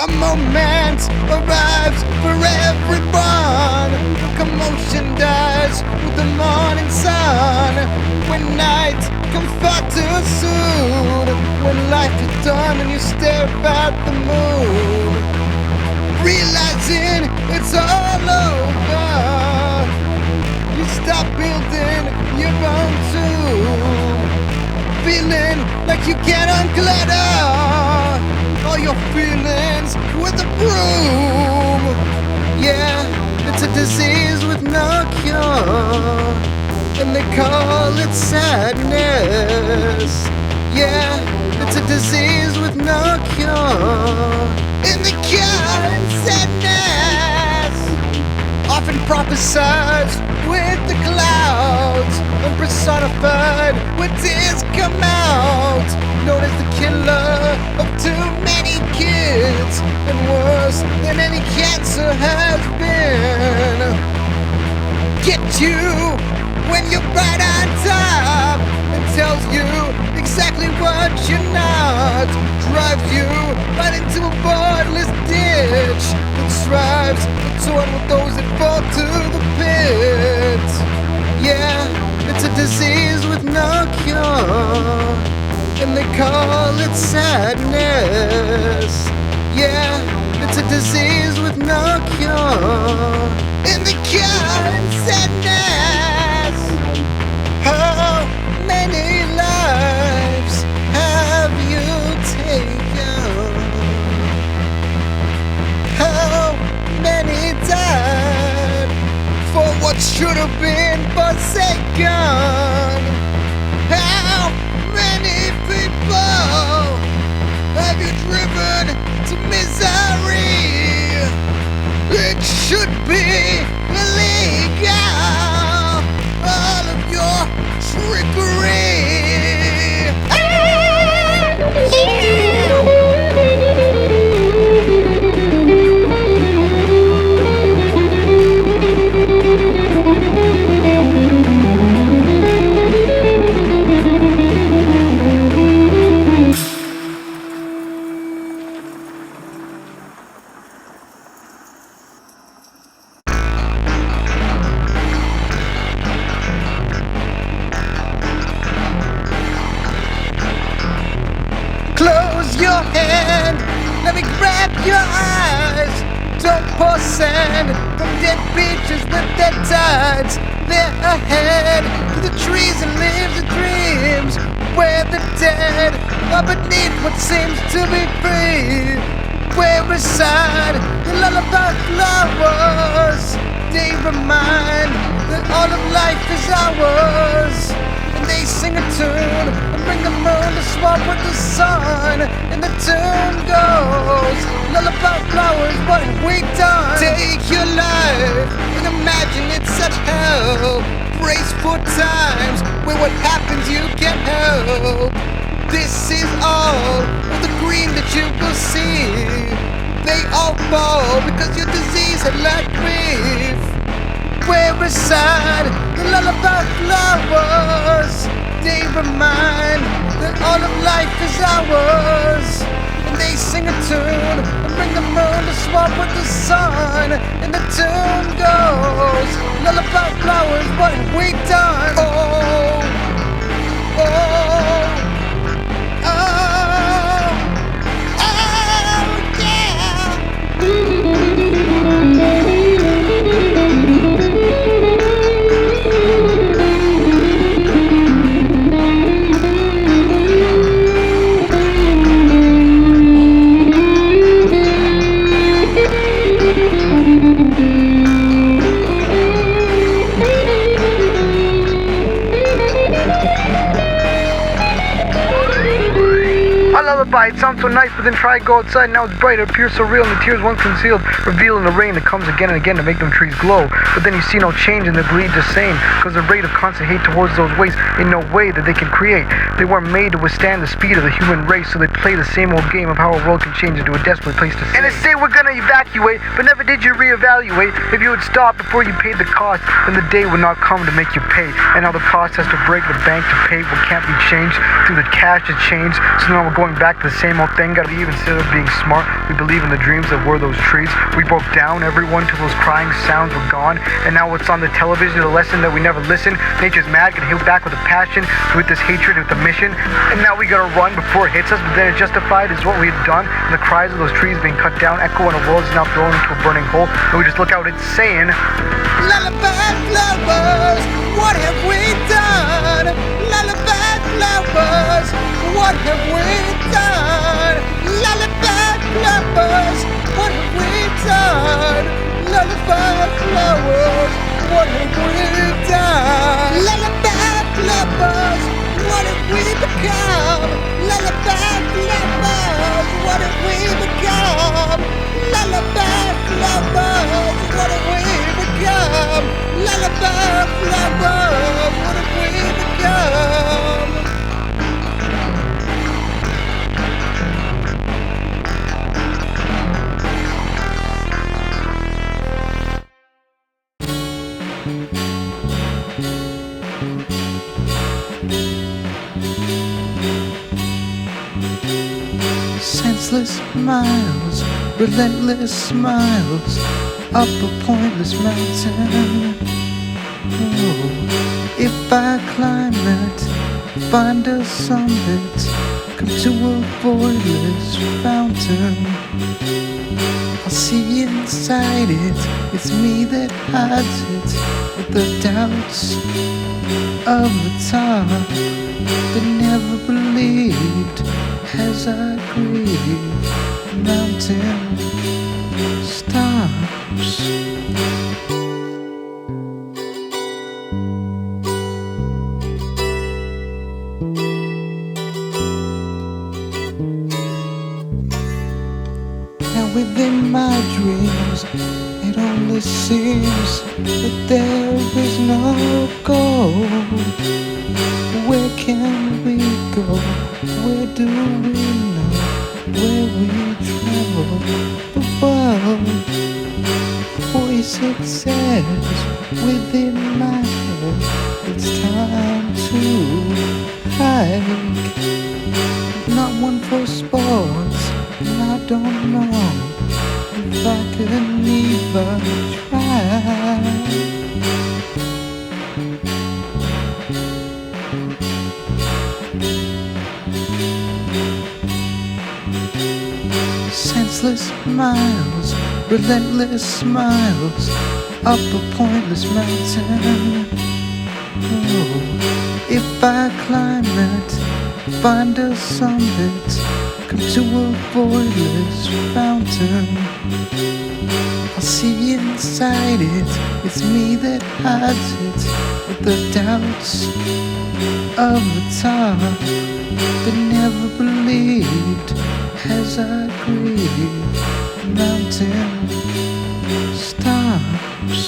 A moment arrives for everyone. The commotion dies with the morning sun. When night comes far too soon. When life is done and you stare at the moon, realizing it's all over, you stop building your own tomb, feeling like you can't unclutter all your feelings with a broom. Yeah, it's a disease with no cure, and they call it sadness. Yeah, it's a disease with no cure, and they call it sadness. Often prophesized with the clouds, and personified when tears come out, known as the killer of too many kids, and worse than any cancer has been. Get you when you're right on top, and tells you exactly what you're not, drives you right into a borderless ditch that strives to torn with those that fall to the pit. Yeah, it's a disease with no cure, and they call it sadness. Yeah, it's a disease with no cure, and they call it sadness. How many lives have you taken? How many died for what should have been forsaken? How many people have you driven to misery? It should be illegal, all of your trickery. Close your hand, let me grab your eyes. Don't pour sand from dead beaches with dead tides. They're ahead to the trees and leaves of dreams, where the dead are beneath what seems to be free. Where beside the lullaby flowers, they remind that all of life is ours. And they sing a tune and bring the moon to swap with the sun, and the tune goes, lullaby flowers, what have we done? Take your life and imagine it's such hell. Brace for times where what happens you can't help. This is all of the green that you will see. They all fall because your disease had lacked grief. Where beside the lullaby flowers, they remind that all of life is ours. And they sing a tune and bring the moon to swap with the sun, and the tune goes, lullaby flowers, what have we done? Oh, oh, oh, oh, yeah. Lullaby, it sounds so nice, but then try to go outside. Now it's bright, it appears so real, and the tears once concealed reveal in the rain that comes again and again to make them trees glow. But then you see no change and they bleed the same, because the rate of constant hate towards those ways in no way that they can create. They weren't made to withstand the speed of the human race, so they play the same old game of how a world can change into a desperate place to stay. And they say we're gonna evacuate, but never did you reevaluate. If you would stop before you paid the cost, then the day would not come to make you pay. And now the cost has to break the bank to pay what can't be changed through the cash that changed. So now we're going back back to the same old thing. Gotta be even instead of being smart. We believe in the dreams that were those trees. We broke down everyone till those crying sounds were gone. And now what's on the television, the lesson that we never listened. Nature's mad, gonna hit back with a passion, with this hatred, with a mission. And now we gotta run before it hits us, but then it justified is what we had done. And the cries of those trees being cut down echo when the world is now thrown into a burning hole. And we just look out, it's saying, Lullaby flowers, what have we done? Lullaby flowers, what have we done? Lullaby flowers, what have we done? Lullaby flowers, what have we done? Lullaby flowers, what have we become? Lullaby flowers, what have we become? Lullaby flowers, what have we become? Lullaby flowers, what have we become? Senseless miles, relentless smiles, up a pointless mountain. Oh, if I climb it, find a summit, come to a voidless fountain, I'll see inside it, it's me that hides it, with the doubts of the top that never believed. As I grieve, the mountain stops. Now within my dreams, it only seems that there is no goal. Where can we go? Where do we know? Where we travel the world? Voice it says within my head, it's time to hike. Not one for sports, and I don't know if I could even try. Senseless miles, relentless smiles, up a pointless mountain. Oh, if I climb it, find a summit, come to a voidless fountain, I'll see inside it, it's me that hides it, with the doubts of the top that never believed. As I grieve, the mountain stops.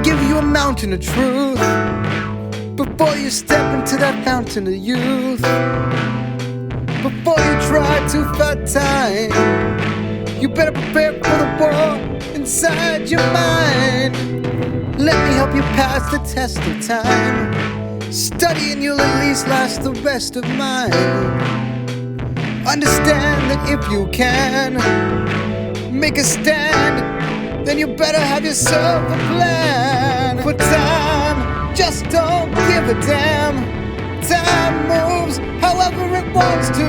Give you a mountain of truth before you step into that fountain of youth. Before you try to fight time, you better prepare for the war inside your mind. Let me help you pass the test of time. Study and you'll at least last the rest of mine. Understand that if you can make a stand, then you better have yourself a plan. For time just don't give a damn. Time moves however it wants to.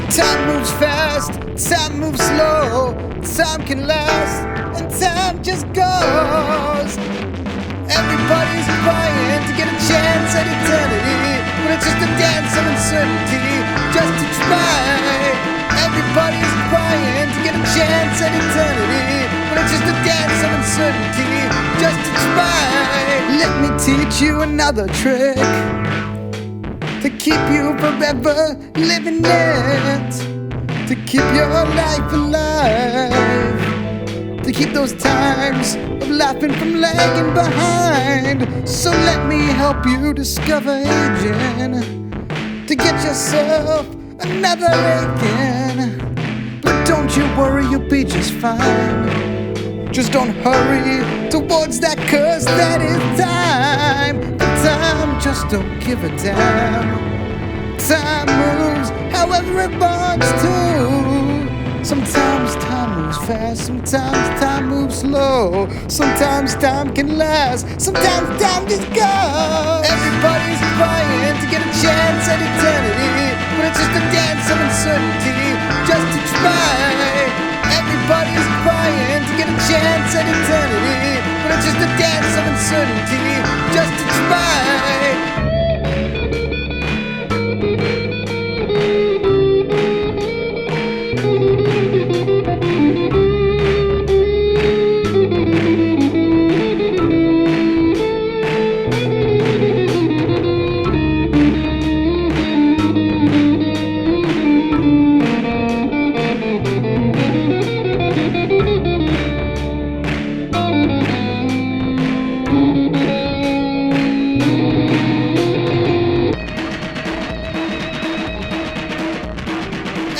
Time moves fast, time moves slow. Time can last, and time just goes. Everybody's vying to get a chance at eternity, but it's just a dance of uncertainty, just to try. Everybody's crying to get a chance at eternity, but it's just a dance of uncertainty, just to try. Let me teach you another trick to keep you forever living it, to keep your life alive, to to keep those times of laughing from lagging behind. So let me help you discover aging, to get yourself another again. But don't you worry, you'll be just fine. Just don't hurry towards that curse that is time. The time just don't give a damn. Time moves however it wants to. Sometimes time moves fast, sometimes time moves slow. Sometimes time can last, sometimes time just goes. Everybody's trying to get a chance at eternity, but it's just a dance of uncertainty, just to try. Everybody's trying to get a chance at eternity, but it's just a dance of uncertainty, just to try.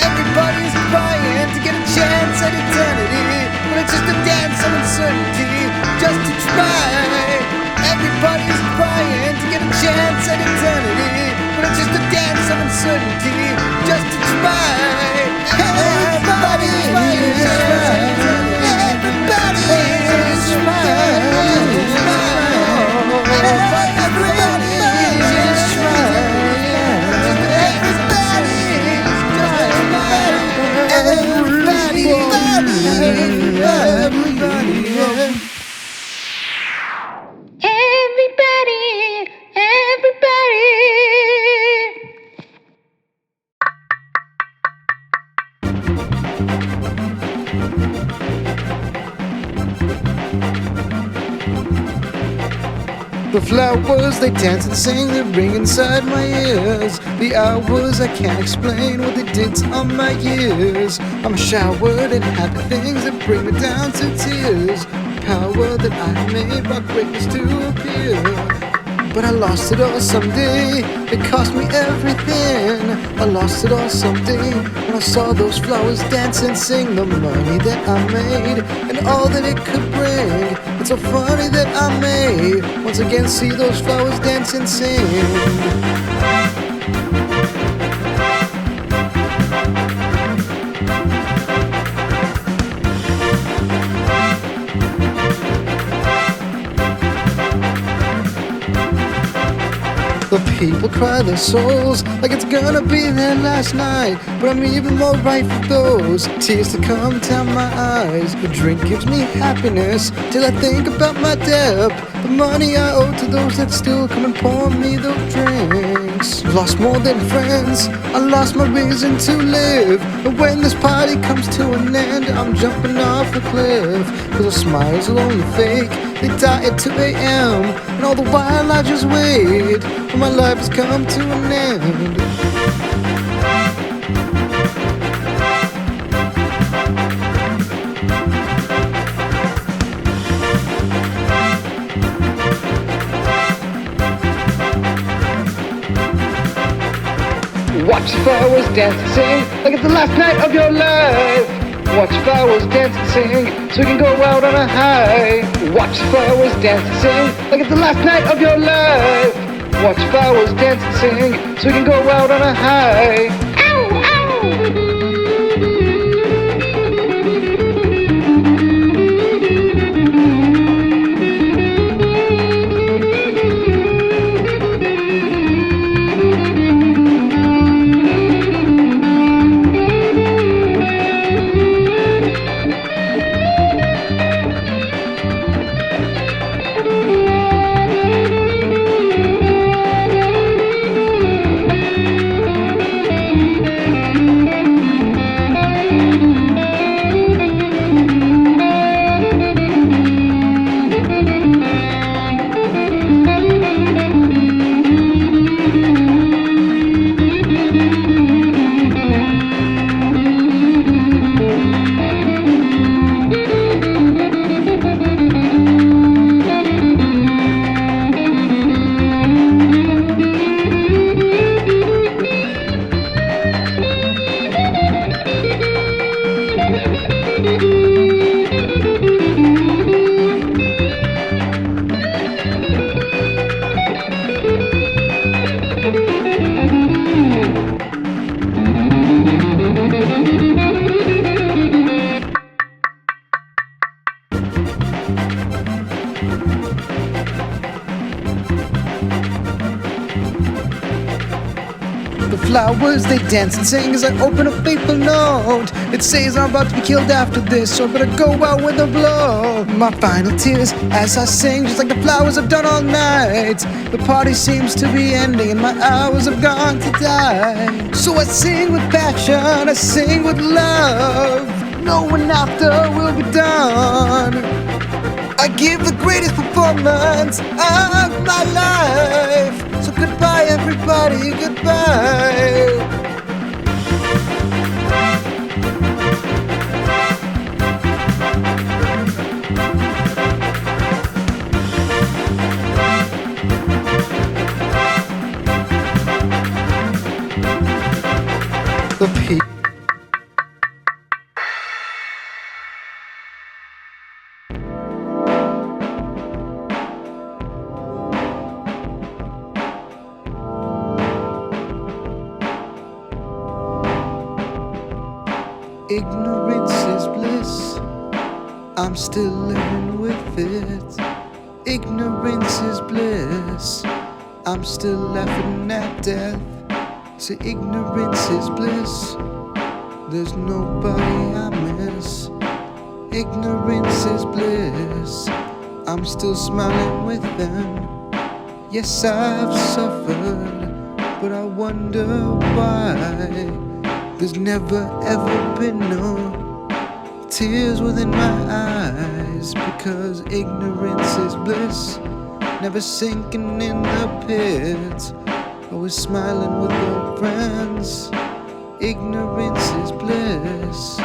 Everybody's trying to get a chance at eternity, but it's just a dance of uncertainty, just to try. Everybody's trying to get a chance at eternity, but it's just a dance of uncertainty, just to try. Everybody's trying. Everybody's The flowers, they dance and sing, they ring inside my ears. The hours, I can't explain what they did on my years. I'm showered in happy things that bring me down to tears. Power that I made brought greatness to appear. But I lost it all someday, it cost me everything. I lost it all someday when I saw those flowers dance and sing. The money that I made and all that it could bring. It's so funny that I may once again see those flowers dance and sing. The people cry their souls like it's gonna be their last night, but I'm even more right for those tears to come down my eyes. The drink gives me happiness till I think about my debt, the money I owe to those that still come and pour me those drinks. Lost more than friends, I lost my reason to live, and when this party comes to an end, I'm jumping off a cliff. Cause the smiles are only fake, they die at 2 a.m. And all the while I just wait, when my life has come to an end. Watch the flowers dance and sing like it's the last night of your life. Watch the flowers dance and sing so we can go out on a high. Watch the flowers dance and sing like it's the last night of your life. Watch the flowers dance and sing so we can go out on a high. Ow, ow. flowers, they dance and sing as I open a fateful note. It says I'm about to be killed after this, so I better go out with a blow. My final tears as I sing, just like the flowers I've done all night. The party seems to be ending and my hours have gone to die. So I sing with passion, I sing with love, knowing after will be done. I give the greatest performance of my life. So goodbye everybody, goodbye. The people. Ignorance is bliss, I'm still living with it. Ignorance is bliss, I'm still laughing at death. So ignorance is bliss, there's nobody I miss. Ignorance is bliss, I'm still smiling with them. Yes, I've suffered, but I wonder why. There's never ever been no tears within my eyes, because ignorance is bliss, never sinking in the pit, always smiling with old friends. Ignorance is bliss,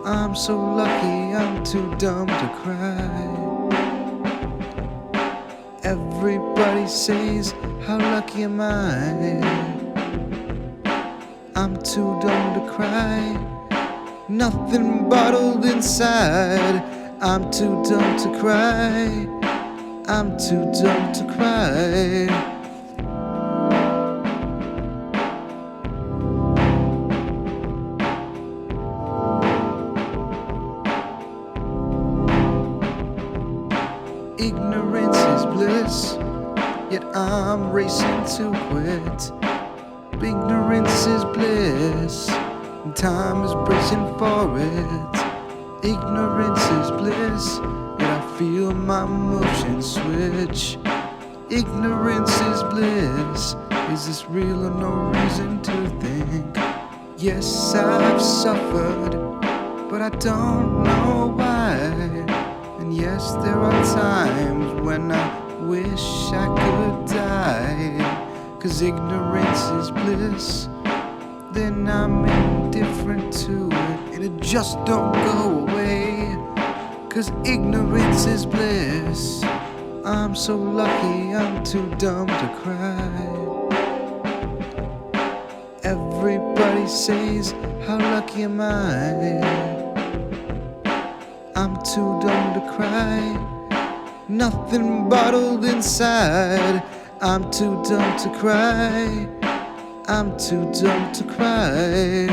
I'm so lucky I'm too dumb to cry. Everybody says, how lucky am I? I'm too dumb to cry, nothing bottled inside. I'm too dumb to cry, I'm too dumb to cry. Ignorance is bliss, yet I'm racing to quit. Ignorance is bliss, and time is bracing for it. Ignorance is bliss, yet I feel my emotions switch. Ignorance is bliss, is this real or no reason to think? Yes, I've suffered, but I don't know why. And yes, there are times when I wish I could die. 'Cause ignorance is bliss, then I'm indifferent to it, and it just don't go away. 'Cause ignorance is bliss, I'm so lucky I'm too dumb to cry. Everybody says, how lucky am I? I'm too dumb to cry, nothing bottled inside. I'm too dumb to cry, I'm too dumb to cry.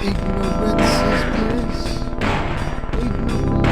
Ignorance is bliss, ignorance is bliss.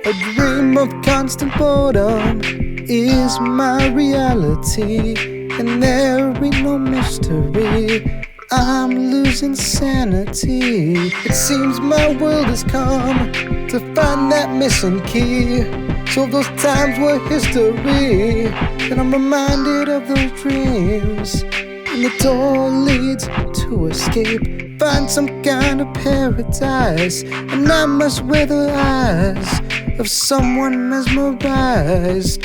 A dream of constant boredom is my reality, and there ain't no mystery. I'm losing sanity. It seems my world has come to find that missing key. So those times were history, and I'm reminded of those dreams. And the door leads to escape, find some kind of paradise, and I must wear the eyes of someone mesmerized.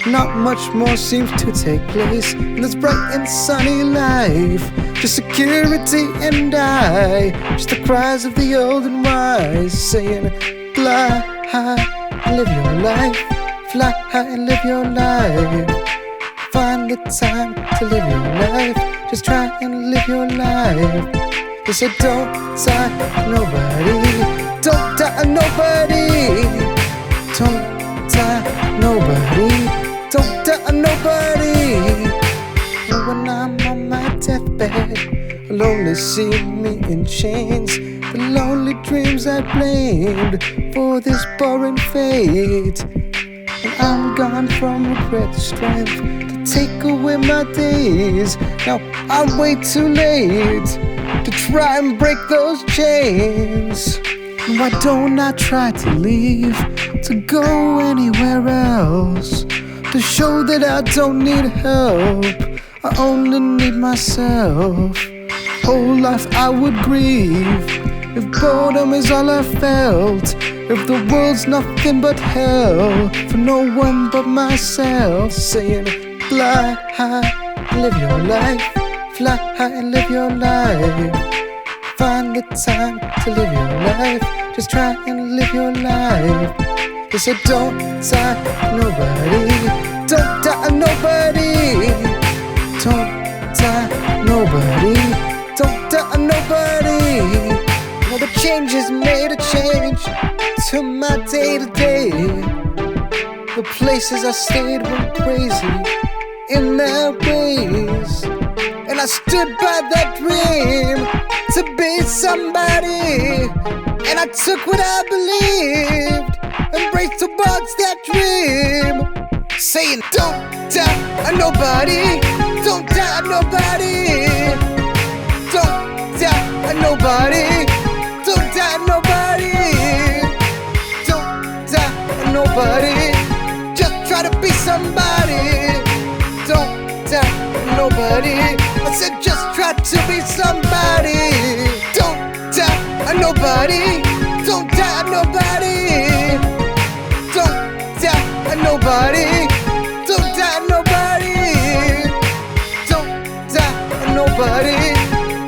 Not much more seems to take place in this bright and sunny life. Just security and I, just the cries of the old and wise, saying, fly high and live your life, fly high and live your life. Find the time to live your life, just try and live your life. They say don't die nobody, don't die nobody, don't die nobody, don't die nobody. And when I'm on my deathbed, I'll only see me in chains, the lonely dreams I blamed for this boring fate. And I'm gone from regret to strength to take away my days. Now I'm way too late to try and break those chains. And why don't I try to leave, to go anywhere else, to show that I don't need help, I only need myself. Whole life I would grieve if boredom is all I felt, if the world's nothing but hell for no one but myself. Saying fly high and live your life, fly high and live your life. Find the time to live your life, just try and live your life. They said don't die nobody, don't die nobody, don't die nobody, don't die nobody. Now the change has made a change to my day to day. The places I stayed went crazy in their ways, and I stood by that dream to be somebody, and I took what I believed, embraced towards that dream, saying don't die nobody, don't die nobody, don't die nobody, don't die nobody, don't die nobody, just try to be somebody, don't die nobody. I said just try to be somebody, don't die nobody, don't die nobody, don't die nobody, don't die nobody, don't die nobody,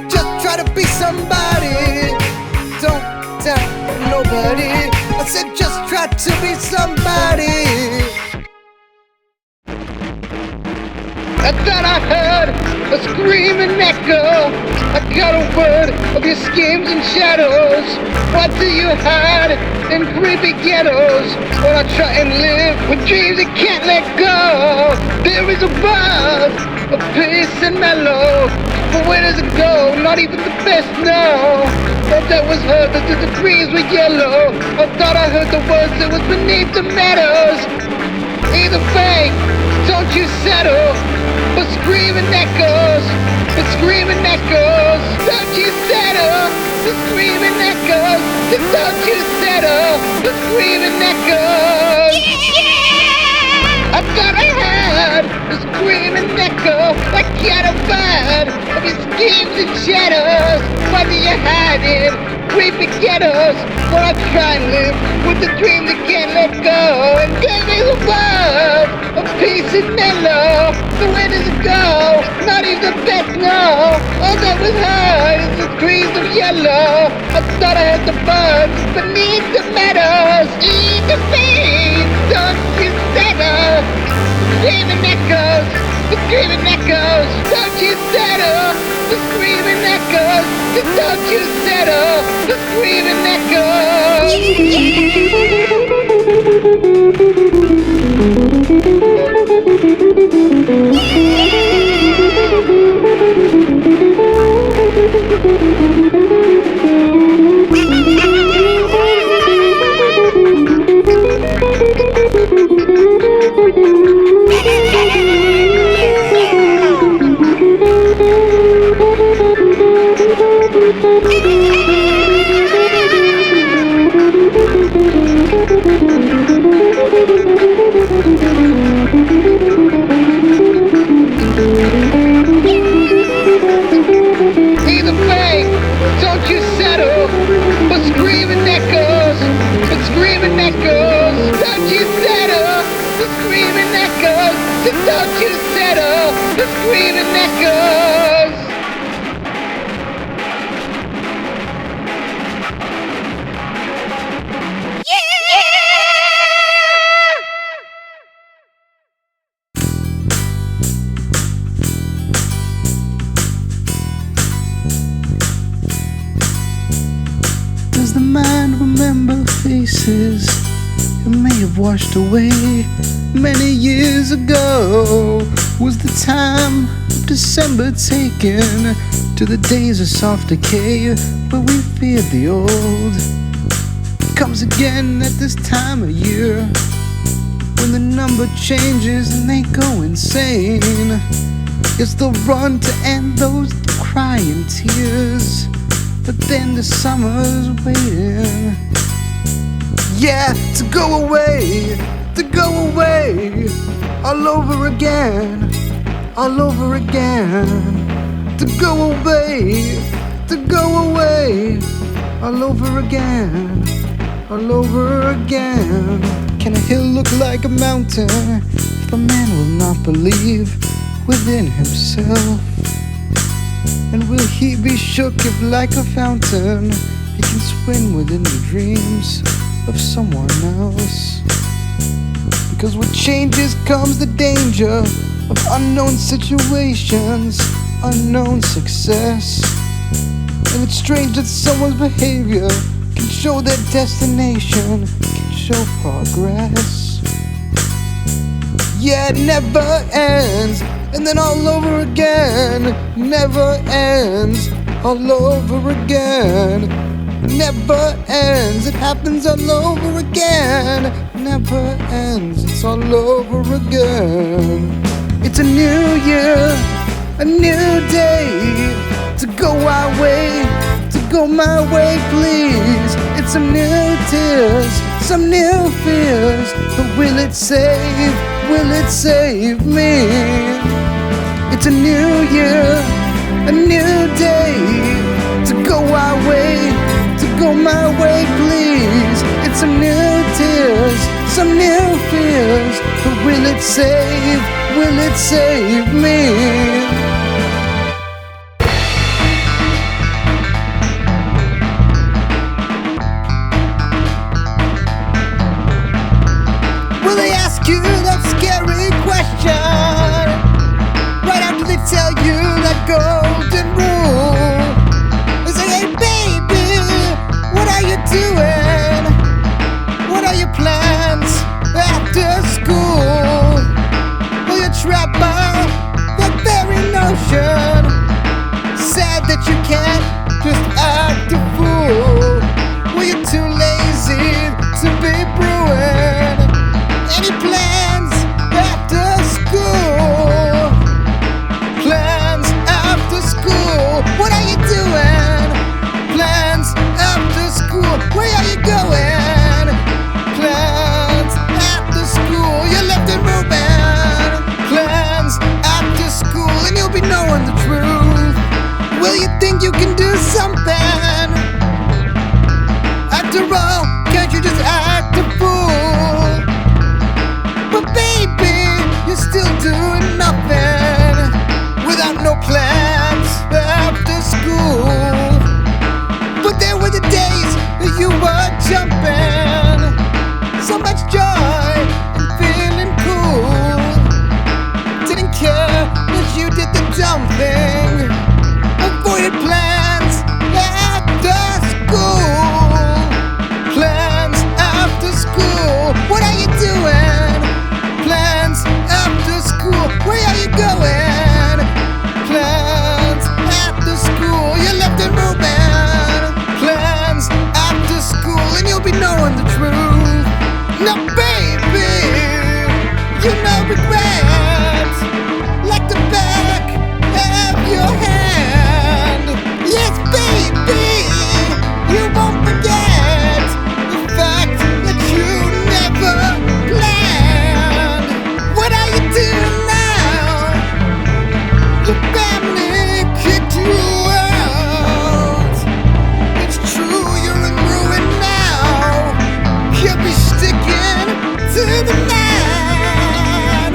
just try to be somebody, don't die nobody. I said just try to be somebody. I thought I heard a screaming echo, I got a word of your schemes and shadows. What do you hide in creepy ghettos? While I try and live with dreams that can't let go. There is a buzz of peace and mellow, but where does it go? Not even the best know. Thought that was heard, that the trees were yellow. I thought I heard the words that was beneath the meadows. Either fake, don't you settle, but screaming echoes, but screaming echoes. Don't you settle, but screaming echoes. Don't you settle, but screaming echoes. I thought I heard a screaming echo, like got a bird of your schemes and shadows. Why do you hide in creepy ghettos? While I try and live with the dream that can't let go. And then there's a word of peace and mellow, so where does it go? Not even the best know. All that was heard is the trees of yellow. I thought I heard the birds beneath the meadows. Eat the bees, don't you settle. Screaming echoes, the screaming echoes. Don't you settle, the screaming echoes. Don't you settle, the screaming echoes. Don't you settle for screaming echoes. Does the mind remember faces it may have washed away many years ago? Was the time of December taken to the days of soft decay where we feared the old? It comes again at this time of year when the number changes and they go insane. Yes, they'll run to end those crying tears, but then the summer's waiting. Yeah, to go away all over again, all over again. To go away all over again, all over again. Can a hill look like a mountain if a man will not believe within himself? And will he be shook if like a fountain he can swim within the dreams of someone else? Because with changes comes the danger of unknown situations, unknown success. And it's strange that someone's behavior can show their destination, can show progress. Yeah, it never ends, and then all over again. Never ends, all over again. Never ends, it happens all over again. Never ends, it's all over again. It's a new year, a new day, to go our way, to go my way, please. It's some new tears, some new fears, but will it save me? It's a new year, a new day, to go our way, to go my way, please. It's some new tears, some new fears, but will it save me? Will they ask you that scary question right after they tell you that golden rule? They say, hey baby, what are you doing? What are your plans after school? Will you trap by the very notion? Sad that you can't just act a fool. Well, you're too lazy to be brewing any plans after school? Plans after school. What are you doing? Plans after school. Where are you going? Plans after school. You're left and moving. Plans after school, and you'll be knowing the truth. Will you think you can do something? After all, can't you just act a fool? But baby, you're still doing nothing without no plans after school. But there were the days that you were jumping, so much joy and feeling cool. Didn't care that you did the dumb thing, avoided plans after school. Plans after school. What are you doing? Plans after school. Where are you going? Plans after school. You're left and moving. Plans after school, and you'll be knowing the truth. Now baby, you know regret like the back of your hand. Yes baby, you won't forget the fact that you never planned. What are you doing now? Your family kicked you out. It's true, you're in ruin now. You'll be sticking to the man.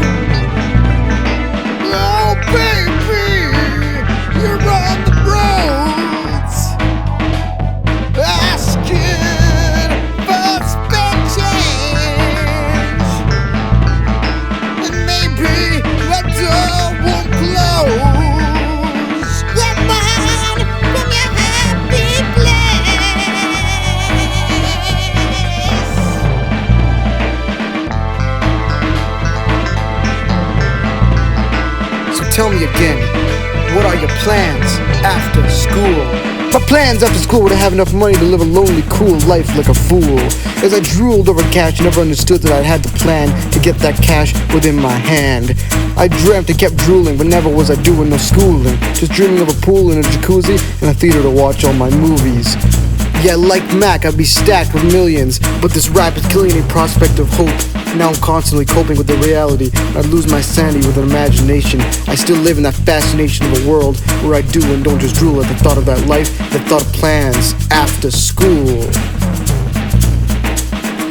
tell me again, what are your plans after school? My plans after school were to have enough money to live a lonely, cool life like a fool. As I drooled over cash, I never understood that I had the plan to get that cash within my hand. I dreamt and kept drooling, but never was I doing no schooling. Just dreaming of a pool and a jacuzzi and a theater to watch all my movies. Yeah, like Mac, I'd be stacked with millions, but this rap is killing any prospect of hope. Now I'm constantly coping with the reality. I'd lose my sanity with an imagination. I still live in that fascination of a world where I do and don't just drool at the thought of that life, the thought of plans after school.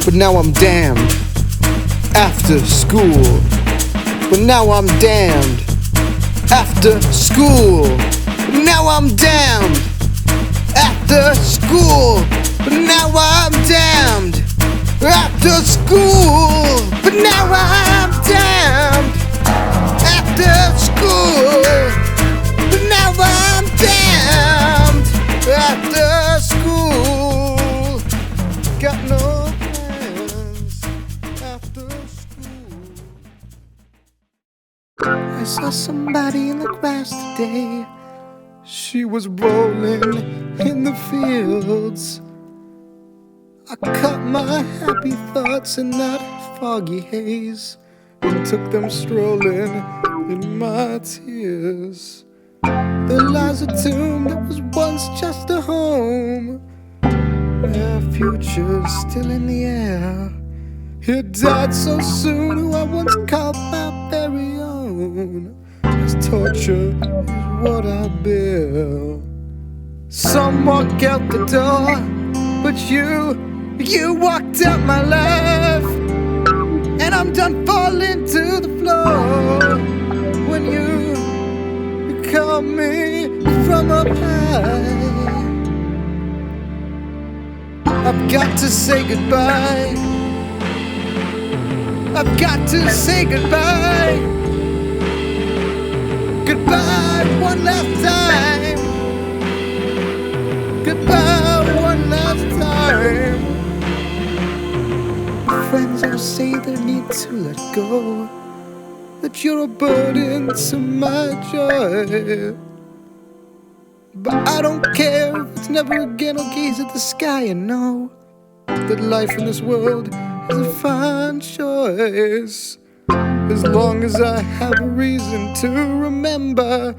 But now I'm damned after school. But now I'm damned after school. But now I'm damned after school. But now I'm damned after school. But now I'm damned after school. But now I'm damned after school. Got no plans after school. I saw somebody in the grass today. She was rolling in the fields. I caught my happy thoughts in that foggy haze and took them strolling in my tears. There lies a tomb that was once just a home. Their future's still in the air. He died so soon, who I once called my very own. His torture is what I bear. Some walk out the door, but you walked out my life. And I'm done falling to the floor when you call me from up high. I've got to say goodbye. I've got to say goodbye. Goodbye one last time. Goodbye one last time. Friends all say they need to let go, that you're a burden to my joy. But I don't care if it's never again. I'll gaze at the sky and know that life in this world is a fine choice. As long as I have a reason to remember,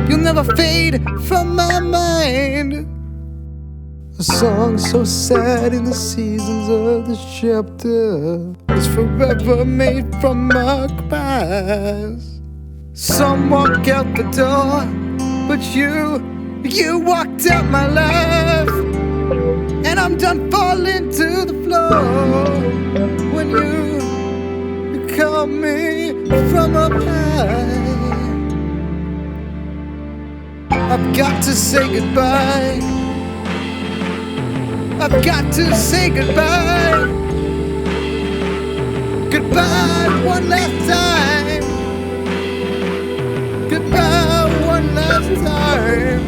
you'll never fade from my mind. A song so sad in the seasons of this chapter is forever made from my cries. Some walk out the door, but you walked out my life. And I'm done falling to the floor when you call me from up high. I've got to say goodbye. I've got to say goodbye. Goodbye one last time. Goodbye one last time.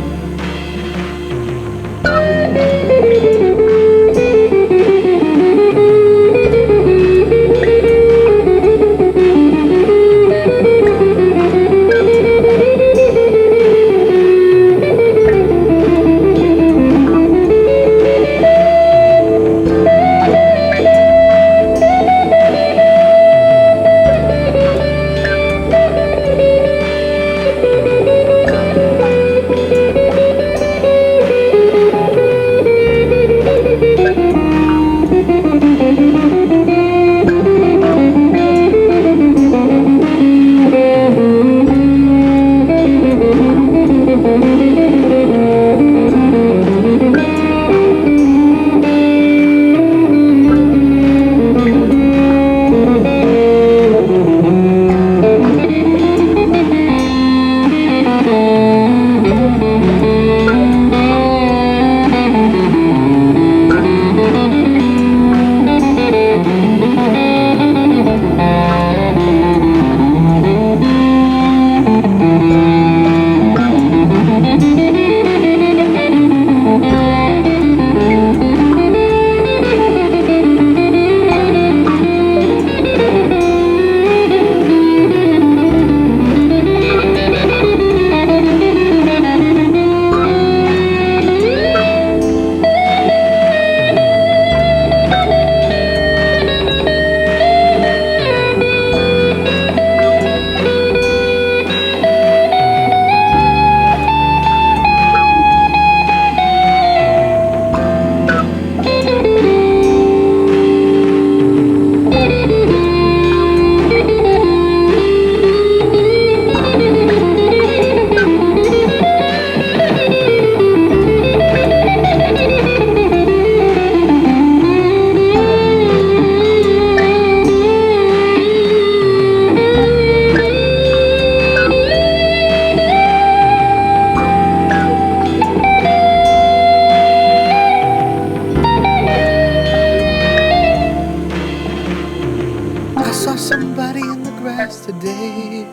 I saw somebody in the grass today.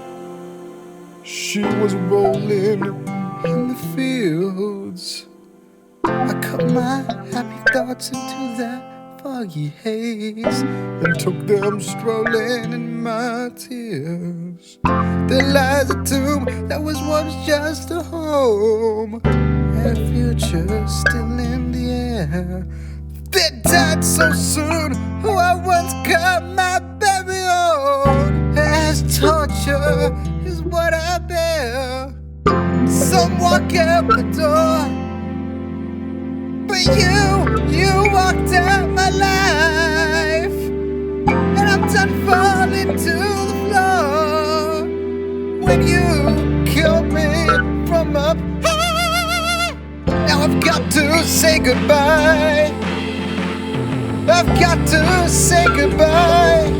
She was rolling in the fields. I cut my happy thoughts into that foggy haze and took them strolling in my tears. There lies a tomb that was once just a home, and a future still in the air. They died so soon, who I once called my very own. As torture is what I bear. Some walk out the door, but you walked out my life, and I'm done falling to the floor when you killed me from up high. Now I've got to say goodbye. I've got to say goodbye.